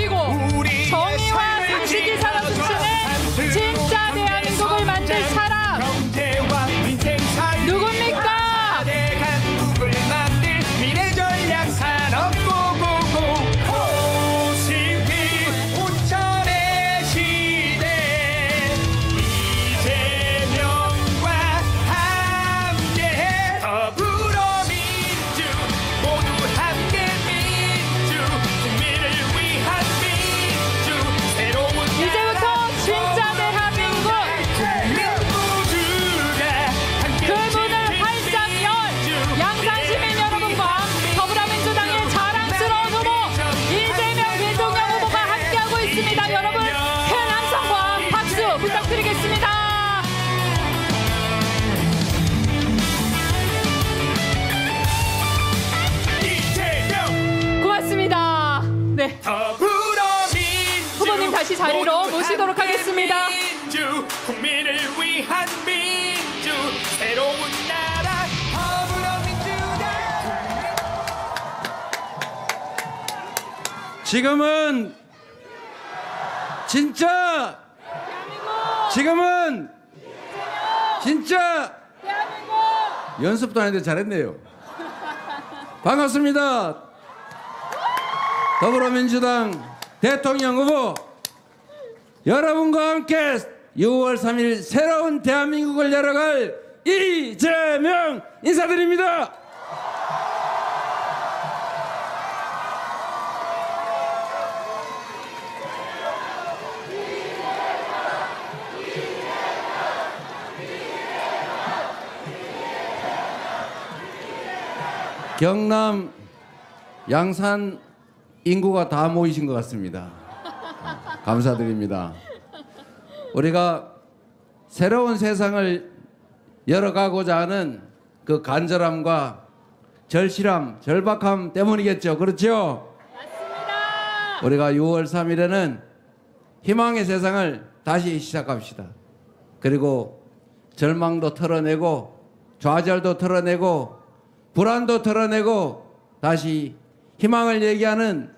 그리고 정의와 상식이 살아 숨쉬는 진짜 대한민국을 만들 사람 누굽니까? 대한민국을 만들 미래 전략 산업 고고고 호시피 온천의 시대 이재명과 함께 더불어민주 모두 함께 민주 국민을 위한 민주 새로운 이제부터 진짜 대한민국 그 문을 활짝 연 양산시민 여러분과 더불어민주당의 자랑스러운 후보 이재명 대통령 후보가 함께하고 있습니다. 여러분 큰 함성과 박수 부탁드리겠습니다. 이재명 고맙습니다. 네, 더불어민주 후보님 다시 자리로 모시도록 하겠습니다. 민주 국민을 위한 민주 새로운 나라 더불어민주당 지금은 진짜 연습도 안 했는데 잘했네요. 반갑습니다. 더불어민주당 대통령 후보 여러분과 함께 6월 3일 새로운 대한민국을 열어갈 이재명 인사드립니다. 경남 양산 인구가 다 모이신 것 같습니다. 감사드립니다. 우리가 새로운 세상을 열어가고자 하는 그 간절함과 절실함, 절박함 때문이겠죠. 그렇죠? 맞습니다. 우리가 6월 3일에는 희망의 세상을 다시 시작합시다. 그리고 절망도 털어내고 좌절도 털어내고 불안도 털어내고 다시 희망을 얘기하는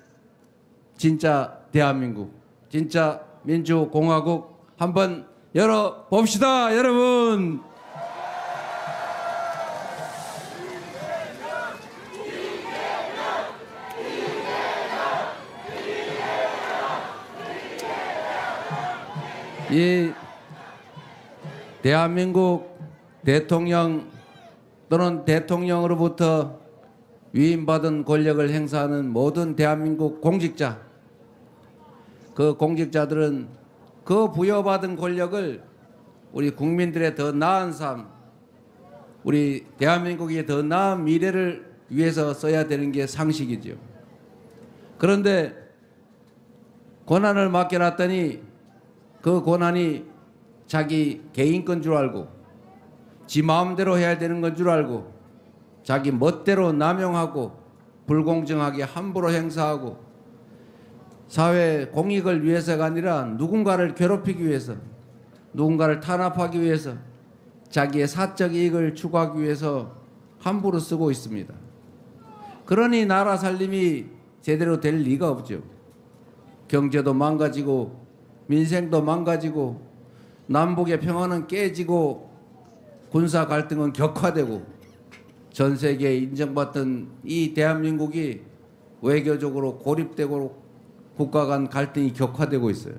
진짜 대한민국, 진짜 민주공화국 한번 열어봅시다, 여러분. 이 대한민국 대통령 또는 대통령으로부터 위임받은 권력을 행사하는 모든 대한민국 공직자, 그 공직자들은 그 부여받은 권력을 우리 국민들의 더 나은 삶, 우리 대한민국의 더 나은 미래를 위해서 써야 되는 게 상식이죠. 그런데 권한을 맡겨놨더니 그 권한이 자기 개인 건 줄 알고 지 마음대로 해야 되는 건 줄 알고 자기 멋대로 남용하고 불공정하게 함부로 행사하고 사회 공익을 위해서가 아니라 누군가를 괴롭히기 위해서, 누군가를 탄압하기 위해서, 자기의 사적 이익을 추구하기 위해서 함부로 쓰고 있습니다. 그러니 나라 살림이 제대로 될 리가 없죠. 경제도 망가지고 민생도 망가지고 남북의 평화는 깨지고 군사 갈등은 격화되고 전 세계에 인정받던 이 대한민국이 외교적으로 고립되고 국가 간 갈등이 격화되고 있어요.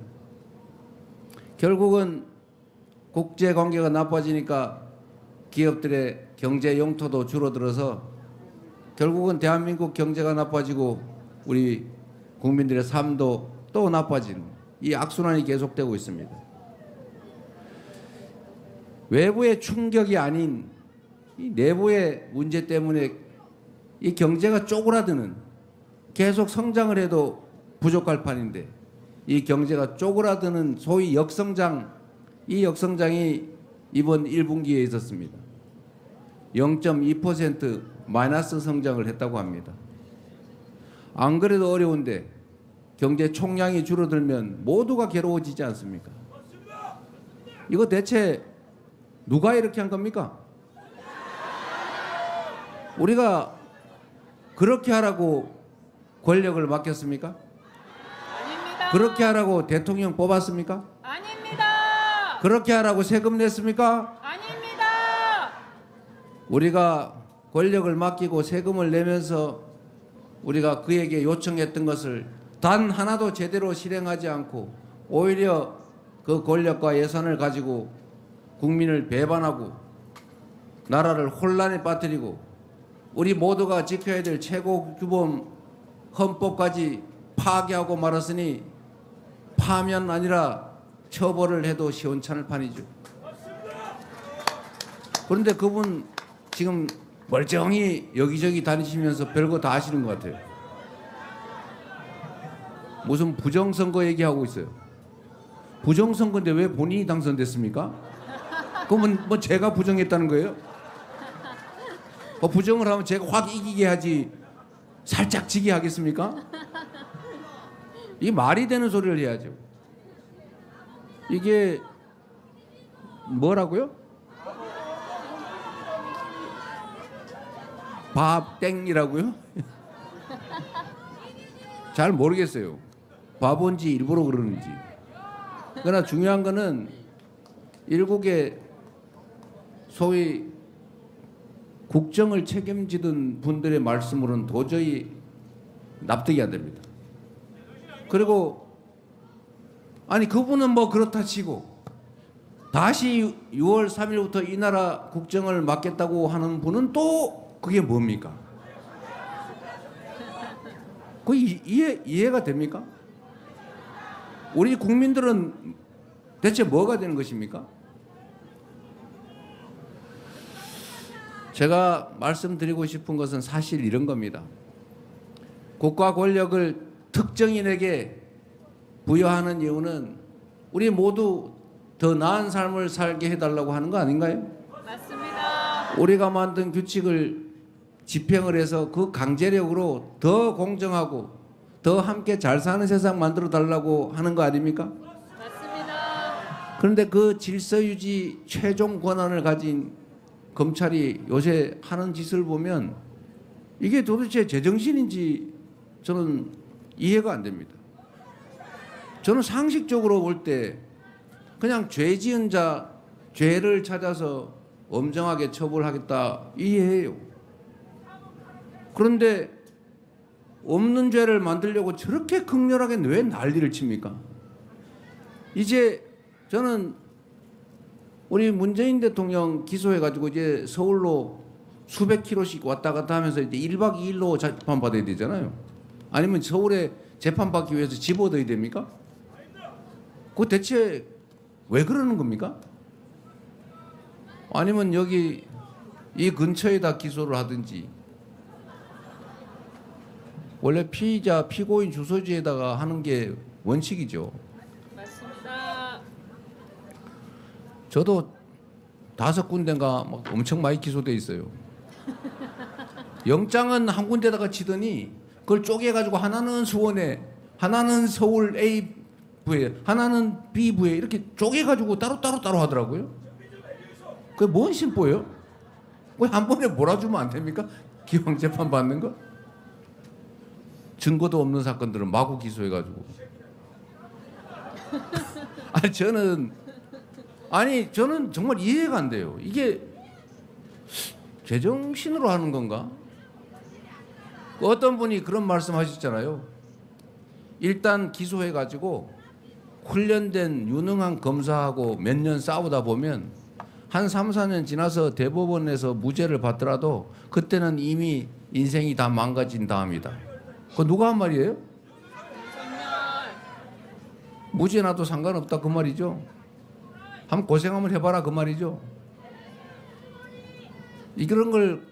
결국은 국제관계가 나빠지니까 기업들의 경제 용토도 줄어들어서 결국은 대한민국 경제가 나빠지고 우리 국민들의 삶도 또 나빠지는 이 악순환이 계속되고 있습니다. 외부의 충격이 아닌 이 내부의 문제 때문에 이 경제가 쪼그라드는, 계속 성장을 해도 부족할 판인데 이 경제가 쪼그라드는 소위 역성장, 이 역성장이 이번 1분기에 있었습니다. 0.2% 마이너스 성장을 했다고 합니다. 안 그래도 어려운데 경제 총량이 줄어들면 모두가 괴로워지지 않습니까? 이거 대체 누가 이렇게 한 겁니까? 우리가 그렇게 하라고 권력을 맡겼습니까? 그렇게 하라고 대통령 뽑았습니까? 아닙니다. 그렇게 하라고 세금 냈습니까? 아닙니다. 우리가 권력을 맡기고 세금을 내면서 우리가 그에게 요청했던 것을 단 하나도 제대로 실행하지 않고 오히려 그 권력과 예산을 가지고 국민을 배반하고 나라를 혼란에 빠뜨리고 우리 모두가 지켜야 될 최고 규범 헌법까지 파괴하고 말았으니 파면 아니라 처벌을 해도 시원찮을 판이죠. 그런데 그분 지금 멀쩡히 여기저기 다니시면서 별거 다 하시는 것 같아요. 무슨 부정선거 얘기하고 있어요. 부정선거인데 왜 본인이 당선됐습니까? 그러면 뭐 제가 부정했다는 거예요? 부정을 하면 제가 확 이기게 하지 살짝 지게 하겠습니까? 이게 말이 되는 소리를 해야죠. 이게 뭐라고요? 밥땡이라고요? 잘 모르겠어요. 바본지 일부러 그러는지. 그러나 중요한 거는 일국의 소위 국정을 책임지던 분들의 말씀으로는 도저히 납득이 안 됩니다. 그리고 아니 그분은 뭐 그렇다 치고 다시 6월 3일부터 이 나라 국정을 맡겠다고 하는 분은 또 그게 뭡니까? 그 이해가 됩니까? 우리 국민들은 대체 뭐가 되는 것입니까? 제가 말씀드리고 싶은 것은 사실 이런 겁니다. 국가 권력을 특정인에게 부여하는 이유는 우리 모두 더 나은 삶을 살게 해달라고 하는 거 아닌가요? 맞습니다. 우리가 만든 규칙을 집행을 해서 그 강제력으로 더 공정하고 더 함께 잘 사는 세상 만들어 달라고 하는 거 아닙니까? 맞습니다. 그런데 그 질서 유지 최종 권한을 가진 검찰이 요새 하는 짓을 보면 이게 도대체 제정신인지 저는 이해가 안 됩니다. 저는 상식적으로 볼 때 그냥 죄 지은 자 죄를 찾아서 엄정하게 처벌하겠다 이해해요. 그런데 없는 죄를 만들려고 저렇게 극렬하게 왜 난리를 칩니까? 이제 저는 우리 문재인 대통령 기소해가지고 이제 서울로 수백 킬로씩 왔다 갔다 하면서 이제 1박 2일로 재판받아야 되잖아요. 아니면 서울에 재판받기 위해서 집 얻어야 됩니까? 그거 대체 왜 그러는 겁니까? 아니면 여기 이 근처에다 기소를 하든지 원래 피의자 피고인 주소지에다가 하는 게 원칙이죠. 맞습니다. 저도 5군데인가 막 엄청 많이 기소돼 있어요. 영장은 한 군데다가 치더니 그걸 쪼개가지고 하나는 수원에, 하나는 서울 A부에, 하나는 B부에 이렇게 쪼개가지고 따로 하더라고요. 그게 뭔 심보예요? 왜 한 번에 몰아주면 안 됩니까? 기왕 재판 받는 거? 증거도 없는 사건들은 마구 기소해가지고. 저는 정말 이해가 안 돼요. 이게 제정신으로 하는 건가? 어떤 분이 그런 말씀하셨잖아요. 일단 기소해가지고 훈련된 유능한 검사하고 몇 년 싸우다 보면 한 3, 4년 지나서 대법원에서 무죄를 받더라도 그때는 이미 인생이 다 망가진 다음이다. 그거 누가 한 말이에요? 무죄 나도 상관없다 그 말이죠. 한번 고생 한번 해봐라 그 말이죠. 이런 걸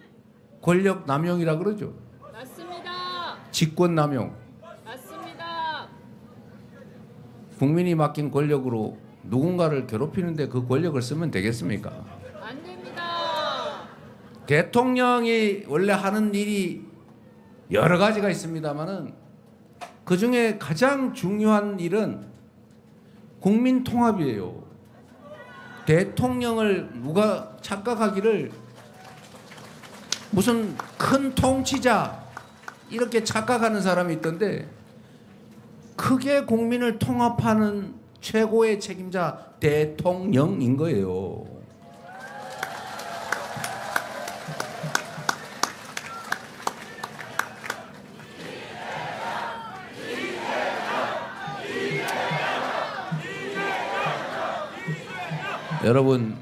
권력 남용이라 그러죠. 맞습니다. 직권 남용. 맞습니다. 국민이 맡긴 권력으로 누군가를 괴롭히는데 그 권력을 쓰면 되겠습니까? 안 됩니다. 대통령이 원래 하는 일이 여러 가지가 있습니다만은 그 중에 가장 중요한 일은 국민 통합이에요. 대통령을 누가 착각하기를 무슨 큰 통치자 이렇게 착각하는 사람이 있던데 크게 국민을 통합하는 최고의 책임자 대통령인 거예요. 여러분,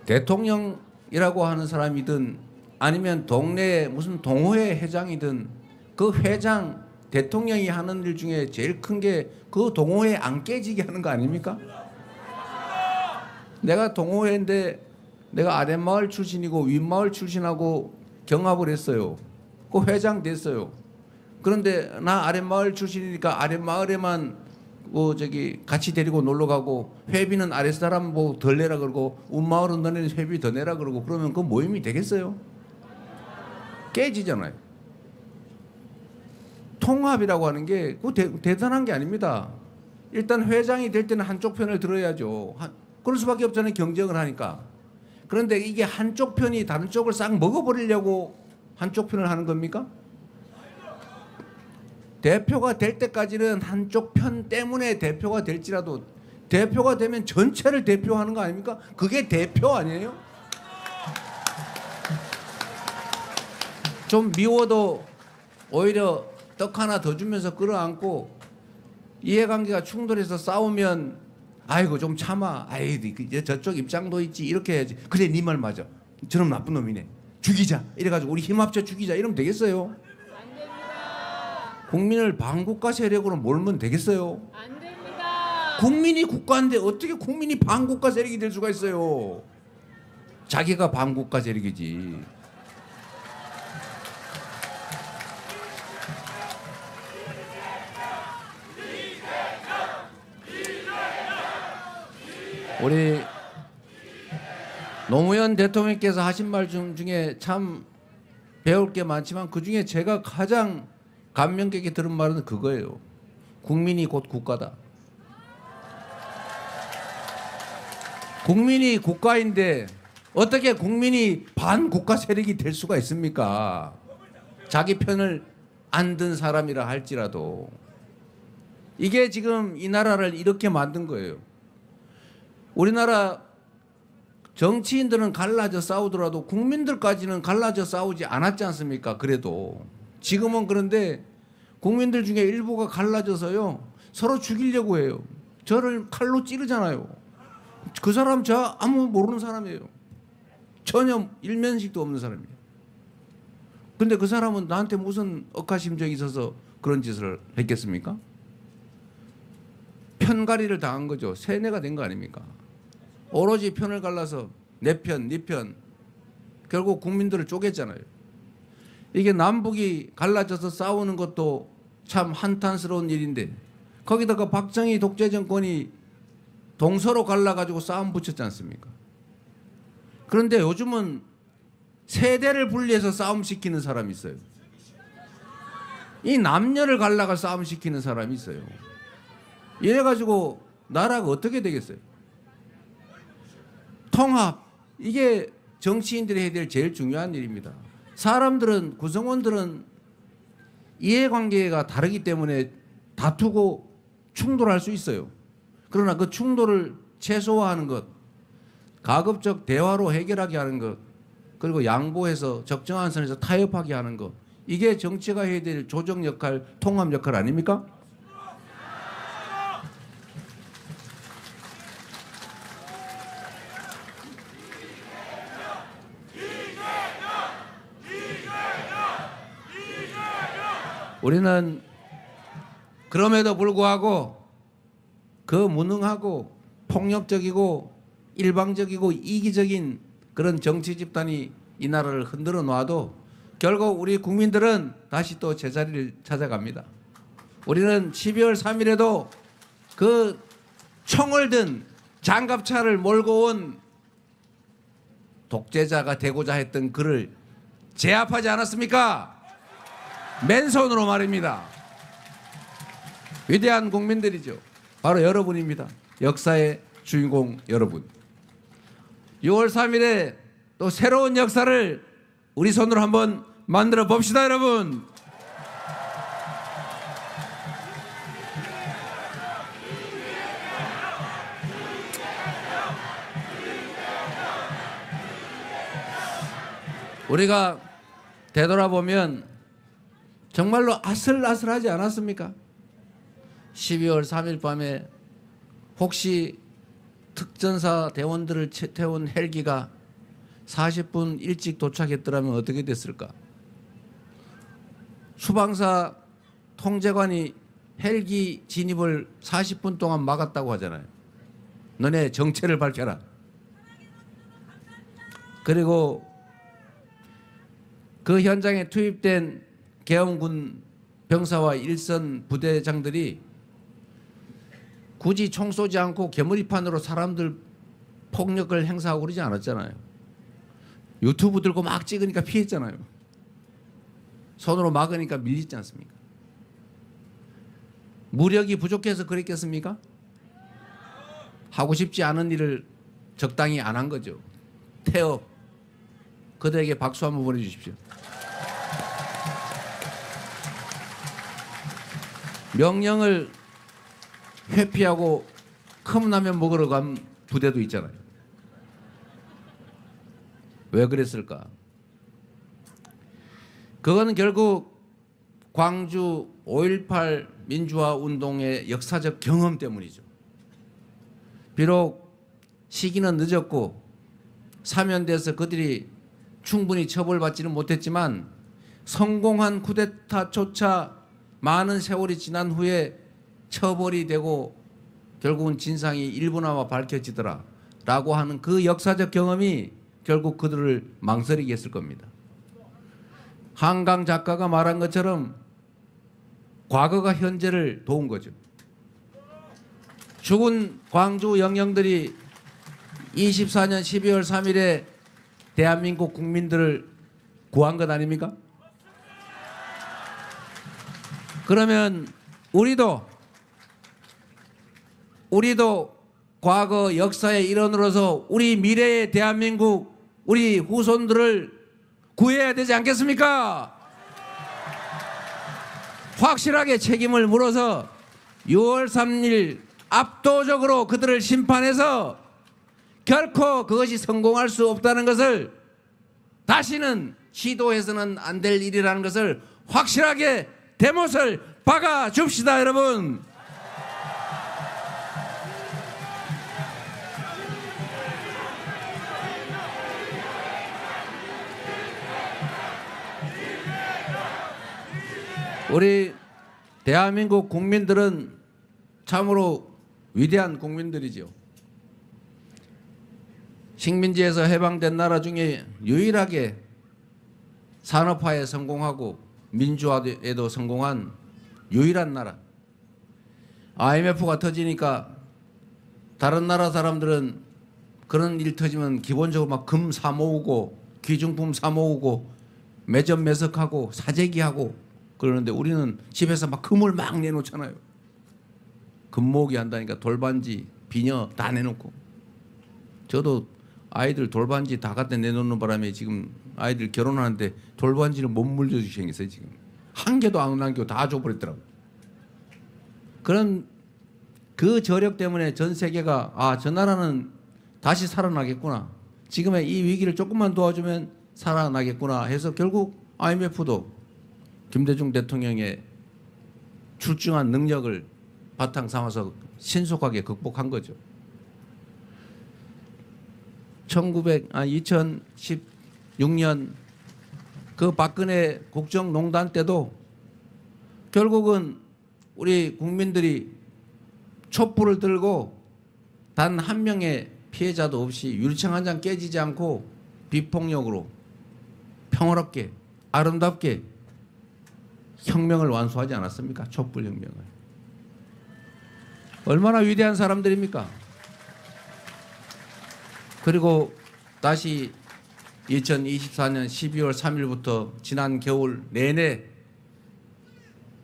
대통령이라고 하는 사람이든 아니면 동네 무슨 동호회 회장이든 그 회장 대통령이 하는 일 중에 제일 큰 게 그 동호회 안 깨지게 하는 거 아닙니까? 내가 동호회인데 내가 아랫마을 출신이고 윗마을 출신하고 경합을 했어요. 그 회장 됐어요. 그런데 나 아랫마을 출신이니까 아랫마을에만 뭐 저기 같이 데리고 놀러 가고 회비는 아랫사람 뭐 덜 내라 그러고 윗마을은 너네는 회비 더 내라 그러고 그러면 그 모임이 되겠어요? 깨지잖아요. 통합이라고 하는 게 대단한 게 아닙니다. 일단 회장이 될 때는 한쪽 편을 들어야죠. 그럴 수밖에 없잖아요. 경쟁을 하니까. 그런데 이게 한쪽 편이 다른 쪽을 싹 먹어버리려고 한쪽 편을 하는 겁니까? 대표가 될 때까지는 한쪽 편 때문에 대표가 될지라도 대표가 되면 전체를 대표하는 거 아닙니까? 그게 대표 아니에요? 좀 미워도 오히려 떡 하나 더 주면서 끌어안고 이해관계가 충돌해서 싸우면 아이고 좀 참아. 아이 저쪽 입장도 있지. 이렇게 해야지. 그래 네 말 맞아. 저놈 나쁜 놈이네. 죽이자. 이래가지고 우리 힘 합쳐 죽이자. 이러면 되겠어요? 안 됩니다. 국민을 반국가 세력으로 몰면 되겠어요? 안 됩니다. 국민이 국가인데 어떻게 국민이 반국가 세력이 될 수가 있어요? 자기가 반국가 세력이지. 우리 노무현 대통령께서 하신 말 중에 참 배울 게 많지만 그중에 제가 가장 감명 깊게 들은 말은 그거예요. 국민이 곧 국가다. 국민이 국가인데 어떻게 국민이 반국가 세력이 될 수가 있습니까? 자기 편을 안 든 사람이라 할지라도. 이게 지금 이 나라를 이렇게 만든 거예요. 우리나라 정치인들은 갈라져 싸우더라도 국민들까지는 갈라져 싸우지 않았지 않습니까? 그래도 지금은 그런데 국민들 중에 일부가 갈라져서요 서로 죽이려고 해요. 저를 칼로 찌르잖아요. 그 사람 저 아무 모르는 사람이에요. 전혀 일면식도 없는 사람이에요. 근데 그 사람은 나한테 무슨 억하심정이 있어서 그런 짓을 했겠습니까? 편가리를 당한 거죠. 세뇌가 된 거 아닙니까? 오로지 편을 갈라서 내 편, 네 편. 결국 국민들을 쪼갰잖아요. 이게 남북이 갈라져서 싸우는 것도 참 한탄스러운 일인데 거기다가 박정희 독재 정권이 동서로 갈라가지고 싸움 붙였지 않습니까? 그런데 요즘은 세대를 분리해서 싸움시키는 사람이 있어요. 이 남녀를 갈라가 싸움시키는 사람이 있어요. 이래가지고 나라가 어떻게 되겠어요? 통합, 이게 정치인들이 해야 될 제일 중요한 일입니다. 사람들은, 구성원들은 이해관계가 다르기 때문에 다투고 충돌할 수 있어요. 그러나 그 충돌을 최소화하는 것, 가급적 대화로 해결하게 하는 것, 그리고 양보해서 적정한 선에서 타협하게 하는 것, 이게 정치가 해야 될 조정 역할, 통합 역할 아닙니까? 우리는 그럼에도 불구하고 그 무능하고 폭력적이고 일방적이고 이기적인 그런 정치 집단이 이 나라를 흔들어 놔도 결국 우리 국민들은 다시 또 제자리를 찾아갑니다. 우리는 12월 3일에도 그 총을 든 장갑차를 몰고 온 독재자가 되고자 했던 그를 제압하지 않았습니까? 맨손으로 말입니다. 위대한 국민들이죠. 바로 여러분입니다. 역사의 주인공 여러분. 6월 3일에 또 새로운 역사를 우리 손으로 한번 만들어 봅시다, 여러분. 우리가 되돌아보면 정말로 아슬아슬하지 않았습니까? 12월 3일 밤에 혹시 특전사 대원들을 태운 헬기가 40분 일찍 도착했더라면 어떻게 됐을까? 수방사 통제관이 헬기 진입을 40분 동안 막았다고 하잖아요. 너네 정체를 밝혀라. 그리고 그 현장에 투입된 계엄군 병사와 일선 부대장들이 굳이 총 쏘지 않고 개머리판으로 사람들 폭력을 행사하고 그러지 않았잖아요. 유튜브 들고 막 찍으니까 피했잖아요. 손으로 막으니까 밀리지 않습니까? 무력이 부족해서 그랬겠습니까? 하고 싶지 않은 일을 적당히 안 한 거죠. 태업. 그들에게 박수 한번 보내주십시오. 명령을 회피하고 컵라면 먹으러 간 부대도 있잖아요. 왜 그랬을까? 그거는 결국 광주 5.18 민주화 운동의 역사적 경험 때문이죠. 비록 시기는 늦었고 사면돼서 그들이 충분히 처벌받지는 못했지만 성공한 쿠데타조차 많은 세월이 지난 후에 처벌이 되고 결국은 진상이 일부나마 밝혀지더라 라고 하는 그 역사적 경험이 결국 그들을 망설이게 했을 겁니다. 한강 작가가 말한 것처럼 과거가 현재를 도운 거죠. 죽은 광주 영령들이 24년 12월 3일에 대한민국 국민들을 구한 것 아닙니까? 그러면 우리도 과거 역사의 일원으로서 우리 미래의 대한민국 우리 후손들을 구해야 되지 않겠습니까? 확실하게 책임을 물어서 6월 3일 압도적으로 그들을 심판해서 결코 그것이 성공할 수 없다는 것을 다시는 시도해서는 안 될 일이라는 것을 확실하게 대못을 박아 줍시다, 여러분. 우리 대한민국 국민들은 참으로 위대한 국민들이죠. 식민지에서 해방된 나라 중에 유일하게 산업화에 성공하고 민주화에도 성공한 유일한 나라. IMF가 터지니까 다른 나라 사람들은 그런 일 터지면 기본적으로 막 금 사 모으고 귀중품 사 모으고 매점 매석하고 사재기하고 그러는데 우리는 집에서 막 금을 막 내놓잖아요. 금 모으기 한다니까 돌반지, 비녀 다 내놓고. 저도 아이들 돌반지 다 갖다 내놓는 바람에 지금 아이들 결혼하는데 돌반지를 못 물려주게 생겼어요. 지금 한 개도 안 남기고 다 줘버렸더라고요. 그런 그 저력 때문에 전 세계가 아, 저 나라는 다시 살아나겠구나. 지금의 이 위기를 조금만 도와주면 살아나겠구나 해서 결국 IMF도 김대중 대통령의 출중한 능력을 바탕 삼아서 신속하게 극복한 거죠. 2016년 그 박근혜 국정농단 때도 결국은 우리 국민들이 촛불을 들고 단 한 명의 피해자도 없이 유리창 한 장 깨지지 않고 비폭력으로 평화롭게 아름답게 혁명을 완수하지 않았습니까? 촛불혁명을. 얼마나 위대한 사람들입니까? 그리고 다시 2024년 12월 3일부터 지난 겨울 내내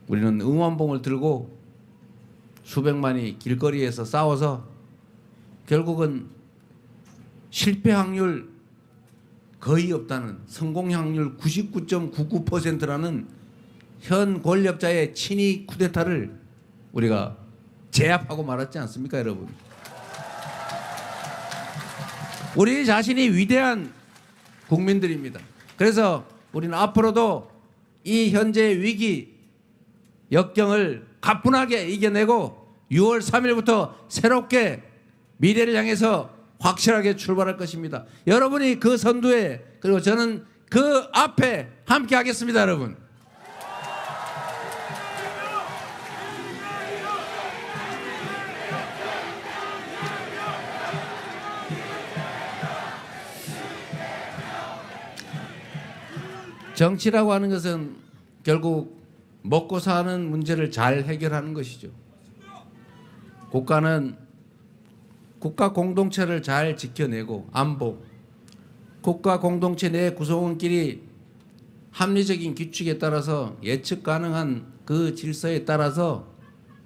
우리는 응원봉을 들고 수백만이 길거리에서 싸워서 결국은 실패 확률 거의 없다는 성공 확률 99.99%라는 현 권력자의 친위 쿠데타를 우리가 제압하고 말았지 않습니까, 여러분? 우리 자신이 위대한 국민들입니다. 그래서 우리는 앞으로도 이 현재의 위기 역경을 가뿐하게 이겨내고 6월 3일부터 새롭게 미래를 향해서 확실하게 출발할 것입니다. 여러분이 그 선두에, 그리고 저는 그 앞에 함께 하겠습니다, 여러분. 정치라고 하는 것은 결국 먹고 사는 문제를 잘 해결하는 것이죠. 국가는 국가 공동체를 잘 지켜내고 안보, 국가 공동체 내 구성원끼리 합리적인 규칙에 따라서 예측 가능한 그 질서에 따라서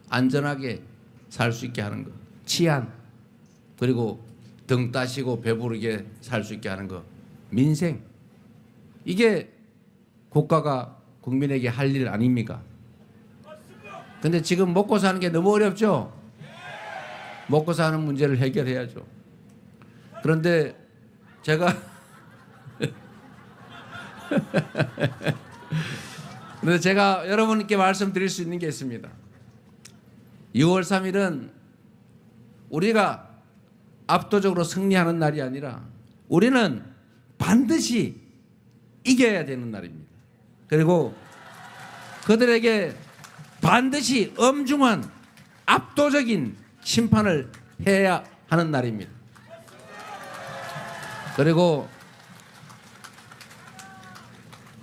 안전하게 살 수 있게 하는 것, 치안, 그리고 등 따시고 배부르게 살 수 있게 하는 것, 민생, 이게 국가가 국민에게 할 일 아닙니까? 근데 지금 먹고 사는 게 너무 어렵죠? 먹고 사는 문제를 해결해야죠. 그런데 제가 근데 제가 여러분께 말씀드릴 수 있는 게 있습니다. 6월 3일은 우리가 압도적으로 승리하는 날이 아니라 우리는 반드시 이겨야 되는 날입니다. 그리고 그들에게 반드시 엄중한 압도적인 심판을 해야 하는 날입니다. 그리고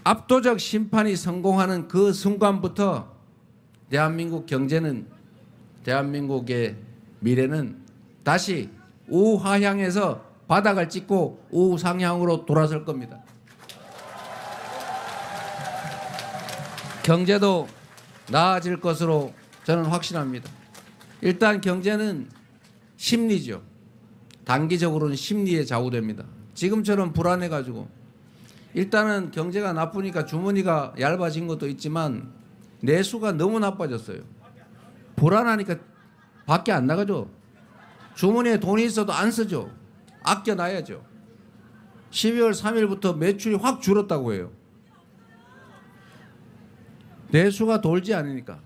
압도적 심판이 성공하는 그 순간부터 대한민국 경제는, 대한민국의 미래는 다시 우하향에서 바닥을 찍고 우상향으로 돌아설 겁니다. 경제도 나아질 것으로 저는 확신합니다. 일단 경제는 심리죠. 단기적으로는 심리에 좌우됩니다. 지금처럼 불안해가지고 일단은 경제가 나쁘니까 주머니가 얇아진 것도 있지만 내수가 너무 나빠졌어요. 불안하니까 밖에 안 나가죠. 주머니에 돈이 있어도 안 쓰죠. 아껴놔야죠. 12월 3일부터 매출이 확 줄었다고 해요. 내수가 돌지 않으니까,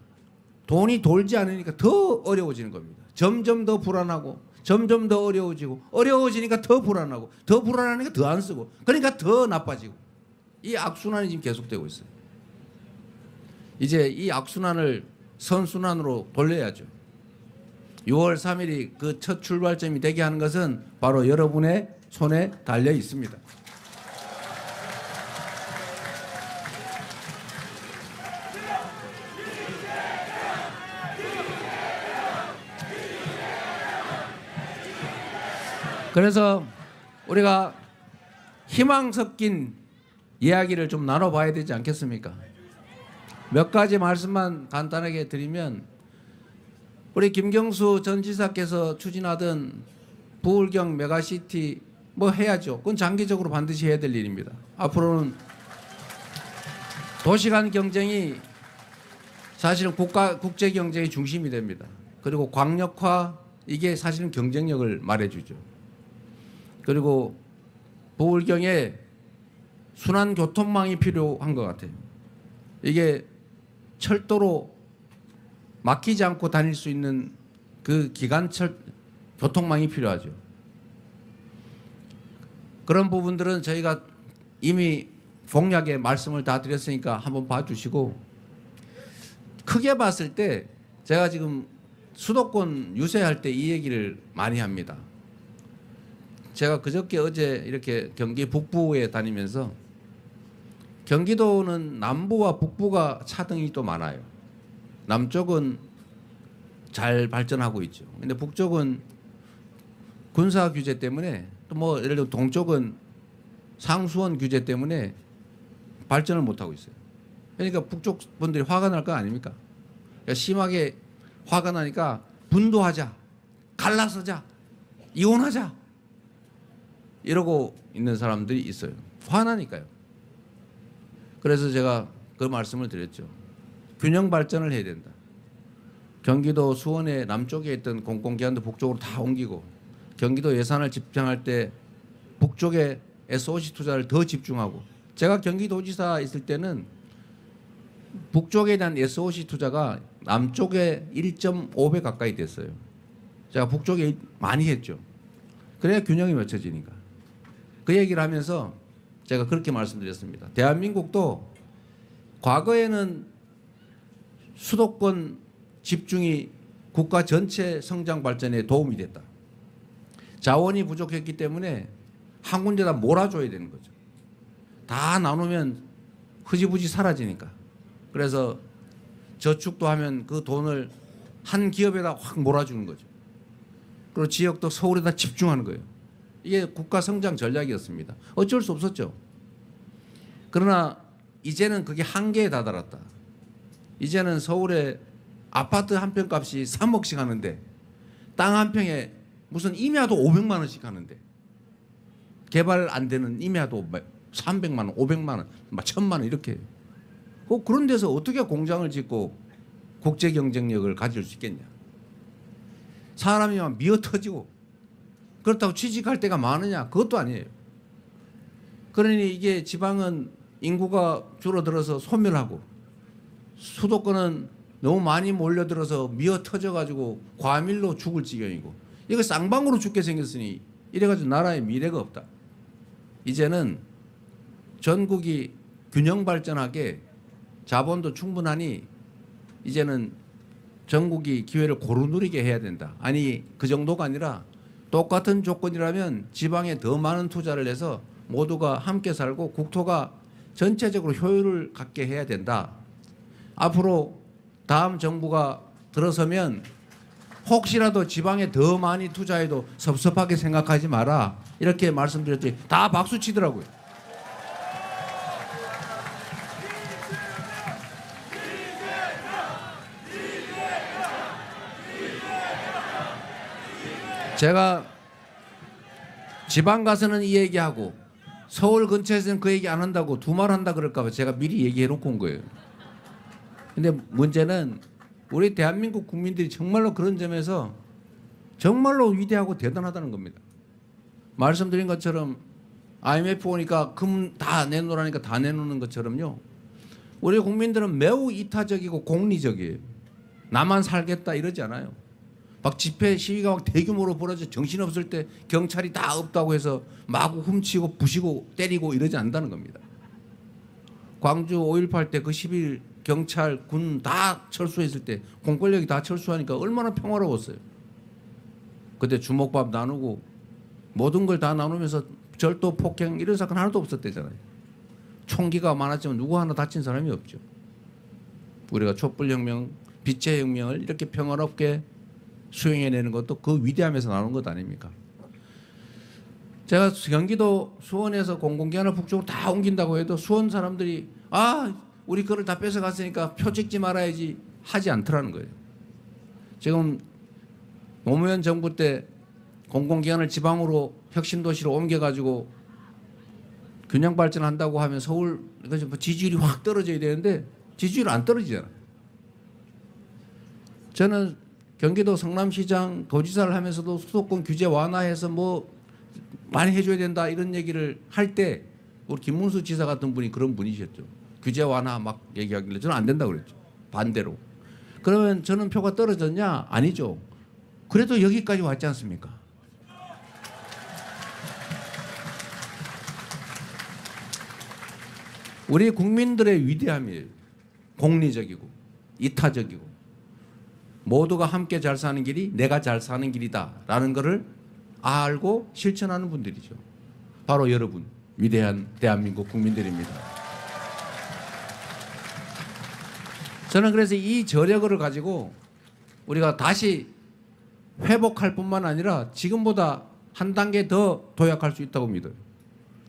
돈이 돌지 않으니까 더 어려워지는 겁니다. 점점 더 불안하고 점점 더 어려워지고, 어려워지니까 더 불안하고, 더 불안하니까 더 안 쓰고, 그러니까 더 나빠지고, 이 악순환이 지금 계속되고 있어요. 이제 이 악순환을 선순환으로 돌려야죠. 6월 3일이 그 첫 출발점이 되게 하는 것은 바로 여러분의 손에 달려 있습니다. 그래서 우리가 희망 섞인 이야기를 좀 나눠봐야 되지 않겠습니까? 몇 가지 말씀만 간단하게 드리면, 우리 김경수 전 지사께서 추진하던 부울경 메가시티 뭐 해야죠. 그건 장기적으로 반드시 해야 될 일입니다. 앞으로는 도시간 경쟁이 사실은 국제 경쟁의 중심이 됩니다. 그리고 광역화, 이게 사실은 경쟁력을 말해주죠. 그리고 부울경에 순환 교통망이 필요한 것 같아요. 이게 철도로 막히지 않고 다닐 수 있는 그 기간철 교통망이 필요하죠. 그런 부분들은 저희가 이미 공약에 말씀을 다 드렸으니까 한번 봐주시고, 크게 봤을 때 제가 지금 수도권 유세할 때 이 얘기를 많이 합니다. 제가 그저께 어제 이렇게 경기 북부에 다니면서, 경기도는 남부와 북부가 차등이 또 많아요. 남쪽은 잘 발전하고 있죠. 근데 북쪽은 군사 규제 때문에, 또 뭐 예를 들어 동쪽은 상수원 규제 때문에 발전을 못하고 있어요. 그러니까 북쪽 분들이 화가 날 거 아닙니까? 그러니까 심하게 화가 나니까 분도하자, 갈라서자, 이혼하자, 이러고 있는 사람들이 있어요. 화나니까요. 그래서 제가 그 말씀을 드렸죠. 균형 발전을 해야 된다. 경기도 수원의 남쪽에 있던 공공기관도 북쪽으로 다 옮기고, 경기도 예산을 집행할 때 북쪽에 SOC 투자를 더 집중하고, 제가 경기도지사 있을 때는 북쪽에 대한 SOC 투자가 남쪽에 1.5배 가까이 됐어요. 제가 북쪽에 많이 했죠. 그래야 균형이 맞춰지니까. 그 얘기를 하면서 제가 그렇게 말씀드렸습니다. 대한민국도 과거에는 수도권 집중이 국가 전체 성장 발전에 도움이 됐다. 자원이 부족했기 때문에 한 군데다 몰아줘야 되는 거죠. 다 나누면 흐지부지 사라지니까. 그래서 저축도 하면 그 돈을 한 기업에다 확 몰아주는 거죠. 그리고 지역도 서울에다 집중하는 거예요. 이게 국가 성장 전략이었습니다. 어쩔 수 없었죠. 그러나 이제는 그게 한계에 다다랐다. 이제는 서울에 아파트 한 평 값이 3억씩 하는데 땅 한 평에 무슨 임야도 500만 원씩 하는데 개발 안 되는 임야도 300만 원, 500만 원, 1000만 원 이렇게 해요. 그런 데서 어떻게 공장을 짓고 국제 경쟁력을 가질 수 있겠냐. 사람이 막 미어 터지고 그렇다고 취직할 데가 많으냐. 그것도 아니에요. 그러니 이게 지방은 인구가 줄어들어서 소멸하고 수도권은 너무 많이 몰려들어서 미어 터져가지고 과밀로 죽을 지경이고 이거 쌍방으로 죽게 생겼으니 이래가지고 나라에 미래가 없다. 이제는 전국이 균형 발전하게 자본도 충분하니 이제는 전국이 기회를 고루 누리게 해야 된다. 아니 그 정도가 아니라 똑같은 조건이라면 지방에 더 많은 투자를 해서 모두가 함께 살고 국토가 전체적으로 효율을 갖게 해야 된다. 앞으로 다음 정부가 들어서면 혹시라도 지방에 더 많이 투자해도 섭섭하게 생각하지 마라. 이렇게 말씀드렸더니 다 박수 치더라고요. 제가 지방 가서는 이 얘기하고 서울 근처에서는 그 얘기 안 한다고 두말한다 그럴까 봐 제가 미리 얘기해 놓고 온 거예요. 근데 문제는 우리 대한민국 국민들이 정말로 그런 점에서 정말로 위대하고 대단하다는 겁니다. 말씀드린 것처럼 IMF 오니까 금 다 내놓으라니까 다 내놓는 것처럼요. 우리 국민들은 매우 이타적이고 공리적이에요. 나만 살겠다 이러지 않아요. 막 집회 시위가 막 대규모로 벌어져 정신없을 때 경찰이 다 없다고 해서 마구 훔치고 부시고 때리고 이러지 않는다는 겁니다. 광주 5.18 때 그 10일 경찰 군 다 철수했을 때 공권력이 다 철수하니까 얼마나 평화로웠어요. 그때 주먹밥 나누고 모든 걸 다 나누면서 절도 폭행 이런 사건 하나도 없었대잖아요. 총기가 많았지만 누구 하나 다친 사람이 없죠. 우리가 촛불혁명, 빛의 혁명을 이렇게 평화롭게 수행해내는 것도 그 위대함에서 나오는 것 아닙니까? 제가 경기도 수원에서 공공기관을 북쪽으로 다 옮긴다고 해도 수원 사람들이 우리 거를 다 뺏어갔으니까 표 찍지 말아야지 하지 않더라는 거예요. 지금 노무현 정부 때 공공기관을 지방으로 혁신도시로 옮겨가지고 균형 발전한다고 하면 서울 지지율이 확 떨어져야 되는데 지지율이 안 떨어지잖아요. 저는 경기도 성남시장 도지사를 하면서도 수도권 규제 완화해서 뭐 많이 해줘야 된다 이런 얘기를 할 때 우리 김문수 지사 같은 분이 그런 분이셨죠. 규제 완화 막 얘기하길래 저는 안 된다고 그랬죠. 반대로. 그러면 저는 표가 떨어졌냐? 아니죠. 그래도 여기까지 왔지 않습니까? 우리 국민들의 위대함이에요. 공리적이고 이타적이고 모두가 함께 잘 사는 길이 내가 잘 사는 길이다라는 것을 알고 실천하는 분들이죠. 바로 여러분, 위대한 대한민국 국민들입니다. 저는 그래서 이 저력을 가지고 우리가 다시 회복할 뿐만 아니라 지금보다 한 단계 더 도약할 수 있다고 믿어요.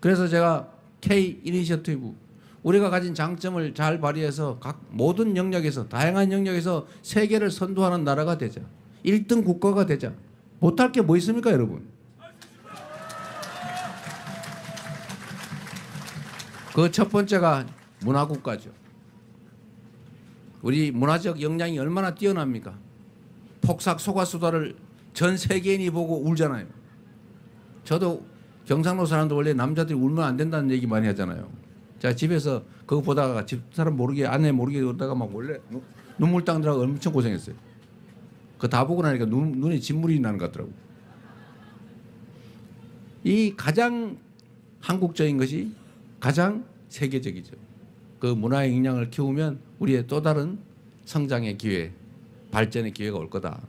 그래서 제가 K 이니셔티브 우리가 가진 장점을 잘 발휘해서 각 모든 영역에서 다양한 영역에서 세계를 선도하는 나라가 되자. 1등 국가가 되자. 못할 게 뭐 있습니까, 여러분? 그 첫 번째가 문화국가죠. 우리 문화적 역량이 얼마나 뛰어납니까? 폭삭 소가수다를 전 세계인이 보고 울잖아요. 저도 경상도 사람도 원래 남자들이 울면 안 된다는 얘기 많이 하잖아요. 제가 집에서 그거 보다가 집 사람 모르게 아내 모르게 오다가 막 몰래 눈물 닦느라고 엄청 고생했어요. 그거 다 보고 나니까 눈에 진물이 나는 것 같더라고. 이 가장 한국적인 것이 가장 세계적이죠. 그 문화의 역량을 키우면 우리의 또 다른 성장의 기회, 발전의 기회가 올 거다.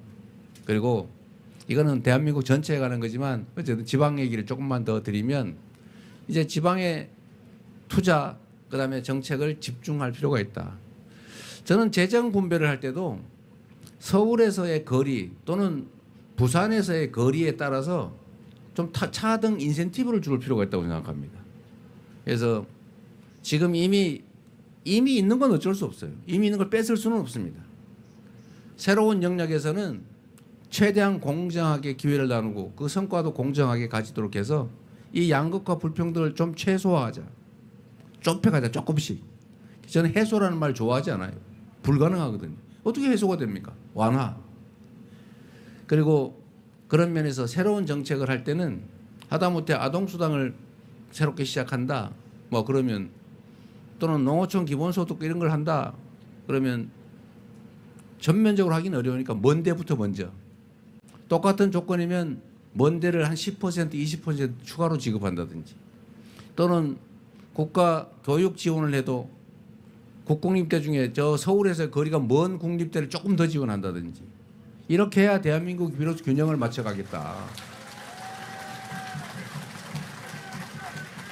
그리고 이거는 대한민국 전체에 가는 거지만 어쨌든 지방 얘기를 조금만 더 드리면 이제 지방의 투자 그다음에 정책을 집중할 필요가 있다. 저는 재정 분배를 할 때도 서울에서의 거리 또는 부산에서의 거리에 따라서 좀 차등 인센티브를 줄 필요가 있다고 생각합니다. 그래서 지금 이미 있는 건 어쩔 수 없어요. 이미 있는 걸 뺏을 수는 없습니다. 새로운 영역에서는 최대한 공정하게 기회를 나누고 그 성과도 공정하게 가지도록 해서 이 양극화 불평등을 좀 최소화하자. 좁혀가자 조금씩. 저는 해소라는 말 좋아하지 않아요. 불가능하거든요. 어떻게 해소가 됩니까? 완화. 그리고 그런 면에서 새로운 정책을 할 때는 하다못해 아동수당을 새롭게 시작한다. 뭐 그러면 또는 농어촌 기본소득 이런 걸 한다. 그러면 전면적으로 하기는 어려우니까 먼 데부터 먼저. 똑같은 조건이면 먼 데를 한 10%, 20% 추가로 지급한다든지 또는 국가 교육 지원을 해도 국공립대 중에 저 서울에서 거리가 먼 국립대를 조금 더 지원한다든지 이렇게 해야 대한민국이 비로소 균형을 맞춰가겠다.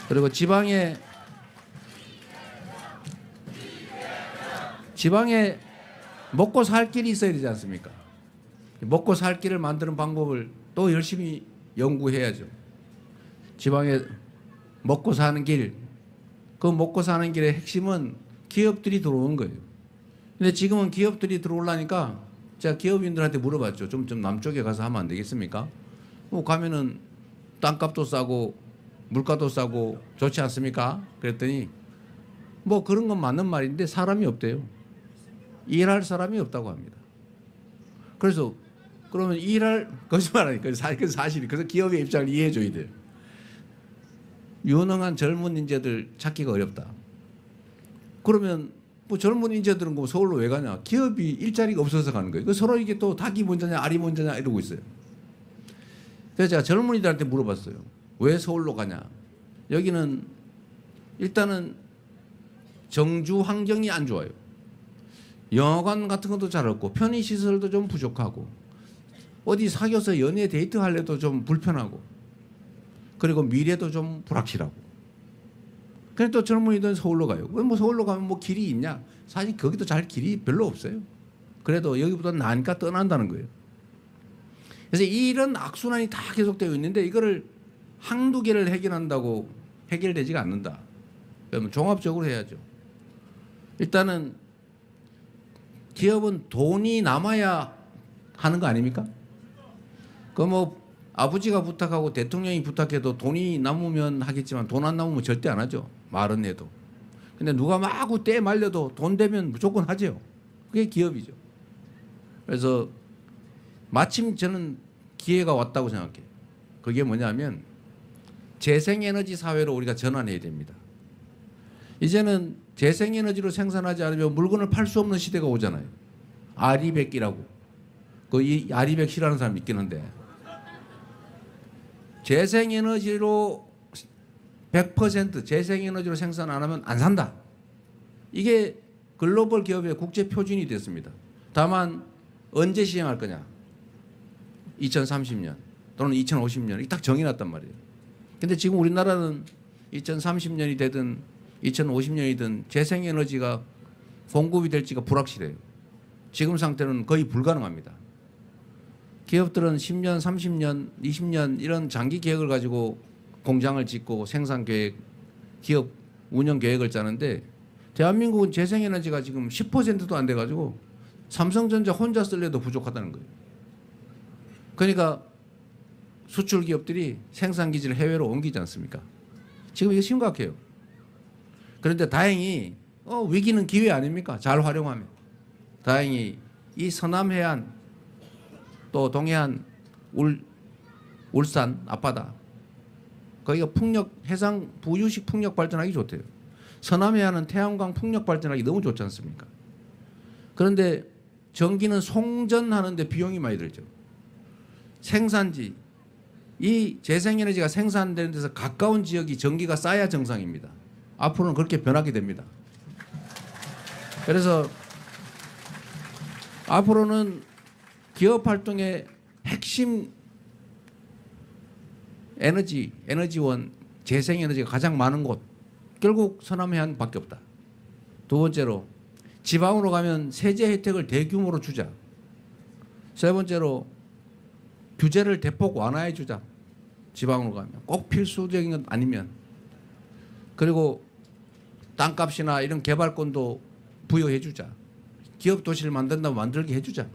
그리고 지방에 먹고 살 길이 있어야 되지 않습니까? 먹고 살 길을 만드는 방법을 또 열심히 연구해야죠. 지방에 먹고 사는 길, 그 먹고 사는 길의 핵심은 기업들이 들어오는 거예요. 근데 지금은 기업들이 들어오려니까 제가 기업인들한테 물어봤죠. 좀 남쪽에 가서 하면 안 되겠습니까? 뭐 가면은 땅값도 싸고 물가도 싸고 좋지 않습니까? 그랬더니 뭐 그런 건 맞는 말인데 사람이 없대요. 일할 사람이 없다고 합니다. 그래서 그러면 거짓말하니까 그 사실이. 그래서 기업의 입장을 이해해 줘야 돼요. 유능한 젊은 인재들 찾기가 어렵다. 그러면 뭐 젊은 인재들은 뭐 서울로 왜 가냐? 기업이 일자리가 없어서 가는 거예요. 서로 이게 또 닭이 먼저냐 알이 먼저냐 이러고 있어요. 그래서 제가 젊은이들한테 물어봤어요. 왜 서울로 가냐? 여기는 일단은 정주 환경이 안 좋아요. 영화관 같은 것도 잘 없고 편의시설도 좀 부족하고 어디 사귀어서 연애 데이트 할래도 좀 불편하고 그리고 미래도 좀 불확실하고 그래서 또 젊은이들은 서울로 가요. 뭐 서울로 가면 뭐 길이 있냐? 사실 거기도 잘 길이 별로 없어요. 그래도 여기보다 나니까 떠난다는 거예요. 그래서 이런 악순환이 다 계속되어 있는데 이거를 한두 개를 해결한다고 해결되지가 않는다. 그러면 종합적으로 해야죠. 일단은 기업은 돈이 남아야 하는 거 아닙니까? 그 뭐 아버지가 부탁하고 대통령이 부탁해도 돈이 남으면 하겠지만 돈 안 남으면 절대 안 하죠. 말은 해도. 근데 누가 마구 때 말려도 돈 되면 무조건 하죠. 그게 기업이죠. 그래서 마침 저는 기회가 왔다고 생각해요. 그게 뭐냐면 재생에너지 사회로 우리가 전환해야 됩니다. 이제는 재생에너지로 생산하지 않으면 물건을 팔 수 없는 시대가 오잖아요. 아리백이라고. 이 아리백 싫어하는 사람 있긴 한데 재생에너지로 100% 재생에너지로 생산 안 하면 안 산다. 이게 글로벌 기업의 국제 표준이 됐습니다. 다만 언제 시행할 거냐? 2030년 또는 2050년 딱 정해놨단 말이에요. 근데 지금 우리나라는 2030년이 되든 2050년이든 재생에너지가 공급이 될지가 불확실해요. 지금 상태는 거의 불가능합니다. 기업들은 10년, 30년, 20년 이런 장기 계획을 가지고 공장을 짓고 생산 계획, 기업 운영 계획을 짜는데 대한민국은 재생에너지가 지금 10%도 안 돼가지고 삼성전자 혼자 쓸래도 부족하다는 거예요. 그러니까 수출 기업들이 생산 기지를 해외로 옮기지 않습니까? 지금 이게 심각해요. 그런데 다행히 위기는 기회 아닙니까? 잘 활용하면. 다행히 이 서남 해안 또 동해안 울산 앞바다 거기가 풍력 해상 부유식 풍력 발전하기 좋대요. 서남해안은 태양광 풍력 발전하기 너무 좋지 않습니까? 그런데 전기는 송전하는데 비용이 많이 들죠. 생산지, 이 재생에너지가 생산되는 데서 가까운 지역이 전기가 쌓여야 정상입니다. 앞으로는 그렇게 변하게 됩니다. 그래서 앞으로는 기업 활동의 핵심 에너지원, 재생에너지가 가장 많은 곳, 결국 서남해안밖에 없다. 두 번째로 지방으로 가면 세제 혜택을 대규모로 주자. 세 번째로 규제를 대폭 완화해 주자. 지방으로 가면 꼭 필수적인 건 아니면. 그리고 땅값이나 이런 개발권도 부여해 주자. 기업 도시를 만든다면 만들게 해 주자.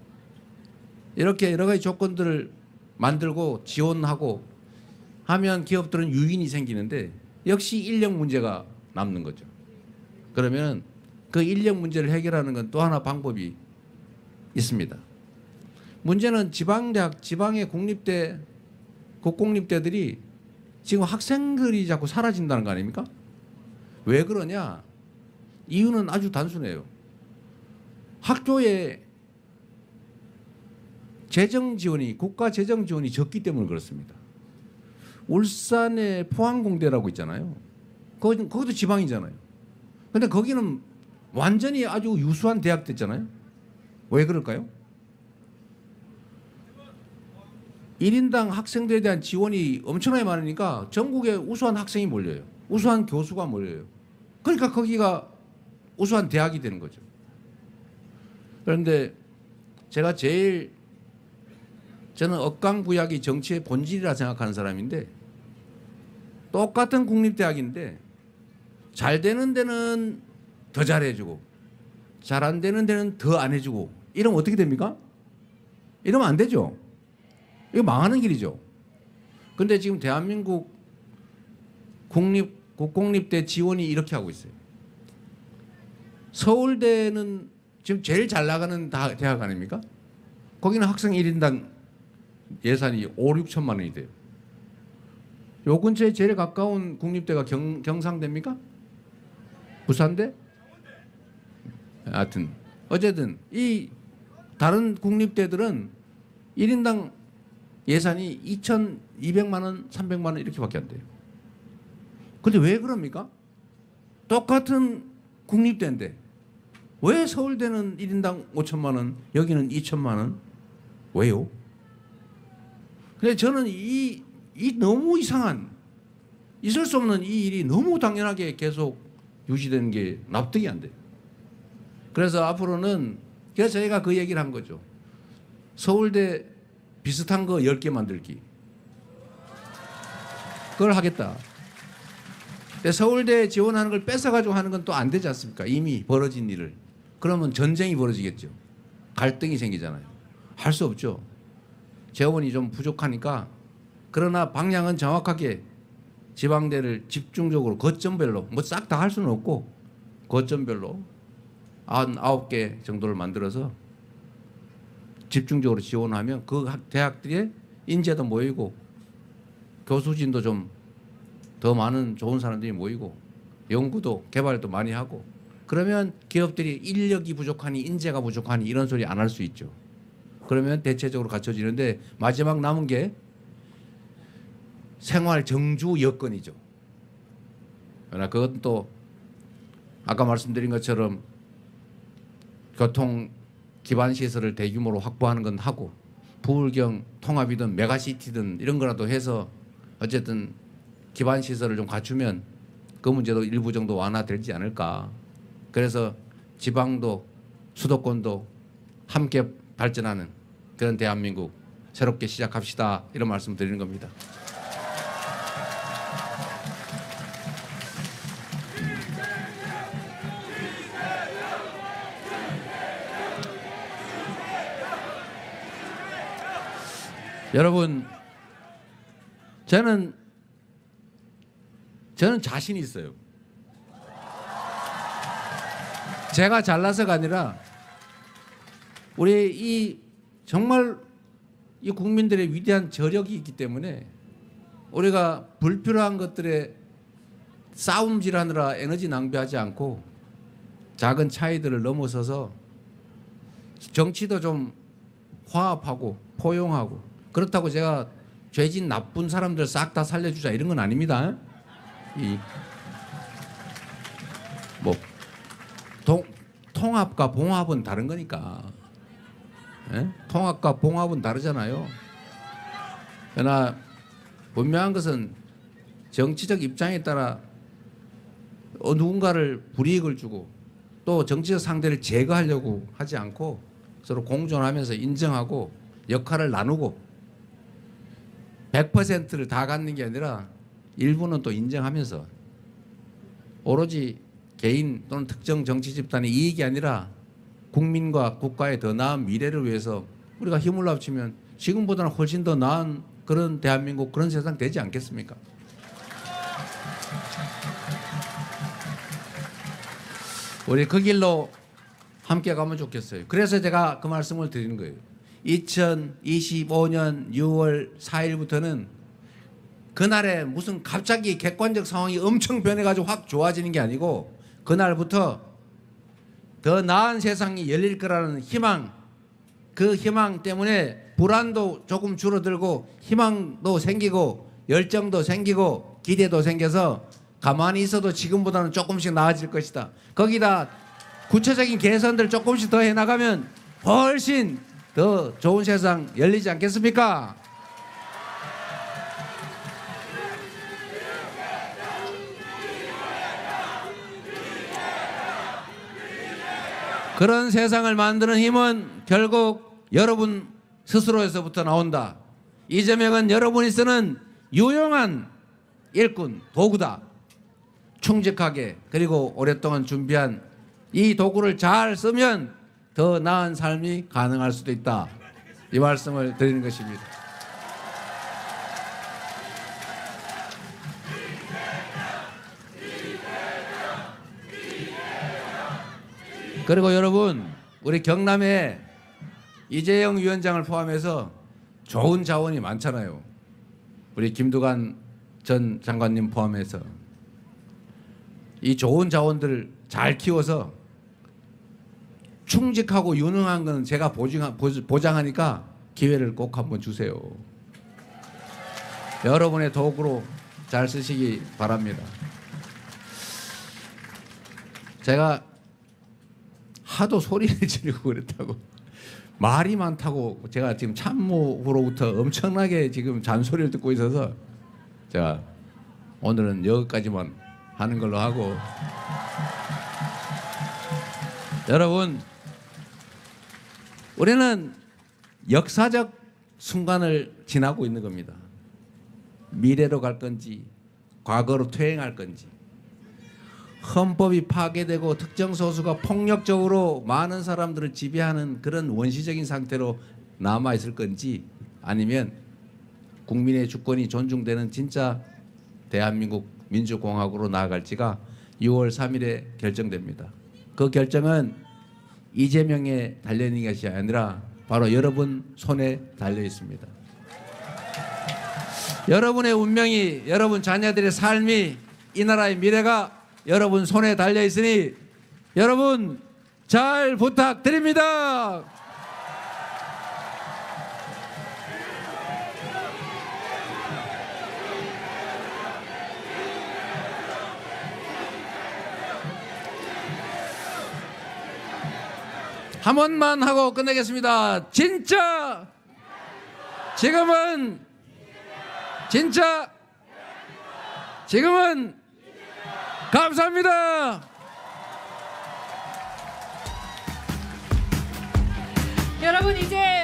이렇게 여러 가지 조건들을 만들고 지원하고 하면 기업들은 유인이 생기는데 역시 인력 문제가 남는 거죠. 그러면 그 인력 문제를 해결하는 건 또 하나 방법이 있습니다. 문제는 지방대학, 지방의 공립대, 국공립대들이 지금 학생들이 자꾸 사라진다는 거 아닙니까? 왜 그러냐? 이유는 아주 단순해요. 학교에 재정 지원이, 국가 재정 지원이 적기 때문에 그렇습니다. 울산의 포항공대라고 있잖아요. 거기도 지방이잖아요. 근데 거기는 완전히 아주 유수한 대학 됐잖아요. 왜 그럴까요? 1인당 학생들에 대한 지원이 엄청나게 많으니까 전국에 우수한 학생이 몰려요. 우수한 교수가 몰려요. 그러니까 거기가 우수한 대학이 되는 거죠. 그런데 제가 저는 억강부약이 정치의 본질이라 생각하는 사람인데 똑같은 국립대학인데 잘 되는 데는 더 잘해주고 잘 안 되는 데는 더 안 해주고 이러면 어떻게 됩니까? 이러면 안 되죠. 이거 망하는 길이죠. 근데 지금 대한민국 국공립대 지원이 이렇게 하고 있어요. 서울대는 지금 제일 잘 나가는 대학 아닙니까? 거기는 학생 1인당 예산이 5, 6천만 원이 돼요. 요 근처에 제일 가까운 국립대가 경상대입니까? 부산대? 하여튼 어쨌든 이 다른 국립대들은 1인당 예산이 2,200만 원, 300만 원 이렇게밖에 안 돼요. 근데 왜 그럽니까? 똑같은 국립대인데 왜 서울대는 1인당 5천만 원, 여기는 2천만 원? 왜요? 근데 저는 이 너무 이상한, 있을 수 없는 이 일이 너무 당연하게 계속 유지되는 게 납득이 안 돼요. 그래서 앞으로는 그래서 저희가 그 얘기를 한 거죠. 서울대 비슷한 거 10개 만들기. 그걸 하겠다. 근데 서울대 지원하는 걸 뺏어가지고 하는 건 또 안 되지 않습니까? 이미 벌어진 일을. 그러면 전쟁이 벌어지겠죠. 갈등이 생기잖아요. 할 수 없죠. 재원이 좀 부족하니까. 그러나 방향은 정확하게 지방대를 집중적으로 거점별로 뭐 싹 다 할 수는 없고 거점별로 9개 정도를 만들어서 집중적으로 지원하면 그 대학들의 인재도 모이고 교수진도 좀 더 많은 좋은 사람들이 모이고 연구도 개발도 많이 하고 그러면 기업들이 인력이 부족하니 인재가 부족하니 이런 소리 안 할 수 있죠. 그러면 대체적으로 갖춰지는데 마지막 남은 게 생활 정주 여건이죠. 그러나 그건 또 아까 말씀드린 것처럼 교통 기반 시설을 대규모로 확보하는 건 하고 부울경 통합이든 메가시티든 이런 거라도 해서 어쨌든 기반 시설을 좀 갖추면 그 문제도 일부 정도 완화되지 않을까. 그래서 지방도 수도권도 함께 발전하는 그런 대한민국 새롭게 시작합시다. 이런 말씀 드리는 겁니다. 여러분, 저는 자신 있어요. 제가 잘나서가 아니라 우리 이 정말 이 국민들의 위대한 저력이 있기 때문에 우리가 불필요한 것들에 싸움질하느라 에너지 낭비하지 않고 작은 차이들을 넘어서서 정치도 좀 화합하고 포용하고, 그렇다고 제가 죄진 나쁜 사람들 싹 다 살려주자 이런 건 아닙니다. 뭐 통합과 봉합은 다른 거니까. 예? 통합과 봉합은 다르잖아요. 그러나 분명한 것은 정치적 입장에 따라 누군가를 불이익을 주고 또 정치적 상대를 제거하려고 하지 않고 서로 공존하면서 인정하고 역할을 나누고 100%를 다 갖는 게 아니라 일부는 또 인정하면서 오로지 개인 또는 특정 정치 집단의 이익이 아니라 국민과 국가의 더 나은 미래를 위해서 우리가 힘을 합치면 지금보다는 훨씬 더 나은 그런 대한민국, 그런 세상 되지 않겠습니까? 우리 그 길로 함께 가면 좋겠어요. 그래서 제가 그 말씀을 드리는 거예요. 2025년 6월 4일부터는 그날에 무슨 갑자기 객관적 상황이 엄청 변해가지고 확 좋아지는 게 아니고 그날부터 더 나은 세상이 열릴 거라는 희망, 그 희망 때문에 불안도 조금 줄어들고 희망도 생기고 열정도 생기고 기대도 생겨서 가만히 있어도 지금보다는 조금씩 나아질 것이다. 거기다 구체적인 개선들 조금씩 더 해나가면 훨씬 더 좋은 세상 열리지 않겠습니까? 그런 세상을 만드는 힘은 결국 여러분 스스로에서부터 나온다. 이재명은 여러분이 쓰는 유용한 일꾼, 도구다. 충직하게 그리고 오랫동안 준비한 이 도구를 잘 쓰면 더 나은 삶이 가능할 수도 있다. 이 말씀을 드리는 것입니다. 그리고 여러분, 우리 경남에 이재영 위원장을 포함해서 좋은 자원이 많잖아요. 우리 김두관 전 장관님 포함해서 이 좋은 자원들을 잘 키워서 충직하고 유능한 건 제가 보장하니까 기회를 꼭 한번 주세요. 여러분의 도구로 잘 쓰시기 바랍니다. 제가 하도 소리를 지르고 그랬다고, 말이 많다고 제가 지금 참모로부터 엄청나게 지금 잔소리를 듣고 있어서 제가 오늘은 여기까지만 하는 걸로 하고, 여러분, 우리는 역사적 순간을 지나고 있는 겁니다. 미래로 갈 건지 과거로 퇴행할 건지, 헌법이 파괴되고 특정 소수가 폭력적으로 많은 사람들을 지배하는 그런 원시적인 상태로 남아있을 건지, 아니면 국민의 주권이 존중되는 진짜 대한민국 민주공화국으로 나아갈지가 6월 3일에 결정됩니다. 그 결정은 이재명에 달려있는 것이 아니라 바로 여러분 손에 달려 있습니다. 여러분의 운명이, 여러분 자녀들의 삶이, 이 나라의 미래가 여러분 손에 달려 있으니 여러분 잘 부탁드립니다. 한 번만 하고 끝내겠습니다. 진짜 지금은 감사합니다. 여러분, 이제